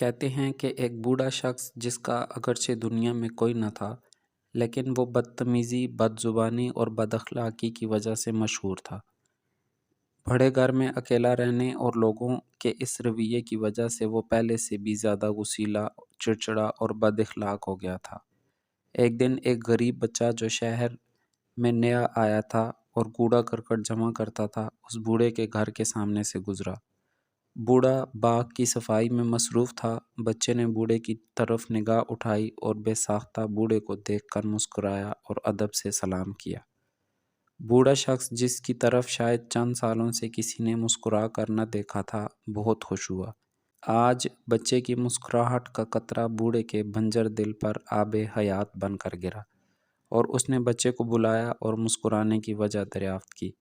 کہتے ہیں کہ ایک بوڑھا شخص جس کا اگرچہ دنیا میں کوئی نہ تھا، لیکن وہ بدتمیزی، بد زبانی اور بد اخلاقی کی وجہ سے مشہور تھا۔ بڑے گھر میں اکیلا رہنے اور لوگوں کے اس رویے کی وجہ سے وہ پہلے سے بھی زیادہ غصیلا، چڑچڑا اور بد اخلاق ہو گیا تھا۔ ایک دن ایک غریب بچہ جو شہر میں نیا آیا تھا اور کوڑا کرکٹ جمع کرتا تھا، اس بوڑھے کے گھر کے سامنے سے گزرا۔ بوڑھا باغ کی صفائی میں مصروف تھا۔ بچے نے بوڑھے کی طرف نگاہ اٹھائی اور بے ساختہ بوڑھے کو دیکھ کر مسکرایا اور ادب سے سلام کیا۔ بوڑھا شخص جس کی طرف شاید چند سالوں سے کسی نے مسکرا کر نہ دیکھا تھا، بہت خوش ہوا۔ آج بچے کی مسکراہٹ کا قطرہ بوڑھے کے بنجر دل پر آب حیات بن کر گرا، اور اس نے بچے کو بلایا اور مسکرانے کی وجہ دریافت کی۔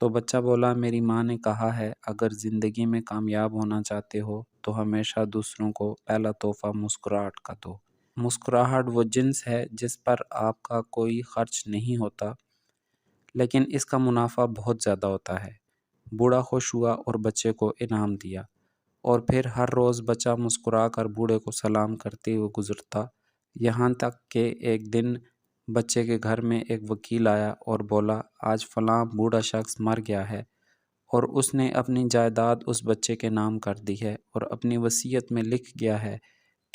تو بچہ بولا، میری ماں نے کہا ہے اگر زندگی میں کامیاب ہونا چاہتے ہو تو ہمیشہ دوسروں کو پہلا تحفہ مسکراہٹ کا دو۔ مسکراہٹ وہ جنس ہے جس پر آپ کا کوئی خرچ نہیں ہوتا، لیکن اس کا منافع بہت زیادہ ہوتا ہے۔ بوڑھا خوش ہوا اور بچے کو انعام دیا، اور پھر ہر روز بچہ مسکرا کر بوڑھے کو سلام کرتے ہوئے گزرتا، یہاں تک کہ ایک دن بچے کے گھر میں ایک وکیل آیا اور بولا، آج فلاں بوڑھا شخص مر گیا ہے اور اس نے اپنی جائیداد اس بچے کے نام کر دی ہے، اور اپنی وصیت میں لکھ گیا ہے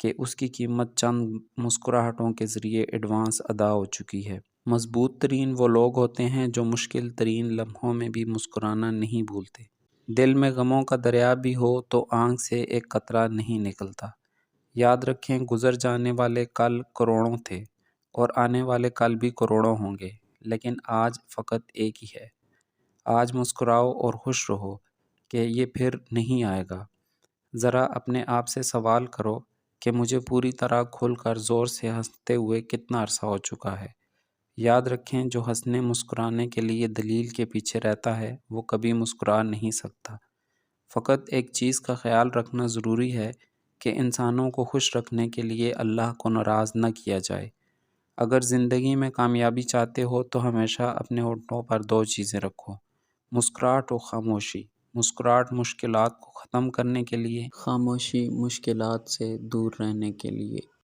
کہ اس کی قیمت چند مسکراہٹوں کے ذریعے ایڈوانس ادا ہو چکی ہے۔ مضبوط ترین وہ لوگ ہوتے ہیں جو مشکل ترین لمحوں میں بھی مسکرانا نہیں بھولتے۔ دل میں غموں کا دریا بھی ہو تو آنکھ سے ایک قطرہ نہیں نکلتا۔ یاد رکھیں، گزر جانے والے کل کروڑوں تھے اور آنے والے کل بھی کروڑوں ہوں گے، لیکن آج فقط ایک ہی ہے۔ آج مسکراؤ اور خوش رہو کہ یہ پھر نہیں آئے گا۔ ذرا اپنے آپ سے سوال کرو کہ مجھے پوری طرح کھل کر زور سے ہنستے ہوئے کتنا عرصہ ہو چکا ہے۔ یاد رکھیں، جو ہنسنے مسکرانے کے لیے دلیل کے پیچھے رہتا ہے وہ کبھی مسکرا نہیں سکتا۔ فقط ایک چیز کا خیال رکھنا ضروری ہے کہ انسانوں کو خوش رکھنے کے لیے اللہ کو ناراض نہ کیا جائے۔ اگر زندگی میں کامیابی چاہتے ہو تو ہمیشہ اپنے ہونٹوں پر دو چیزیں رکھو، مسکراہٹ و خاموشی۔ مسکراہٹ مشکلات کو ختم کرنے کے لیے، خاموشی مشکلات سے دور رہنے کے لیے۔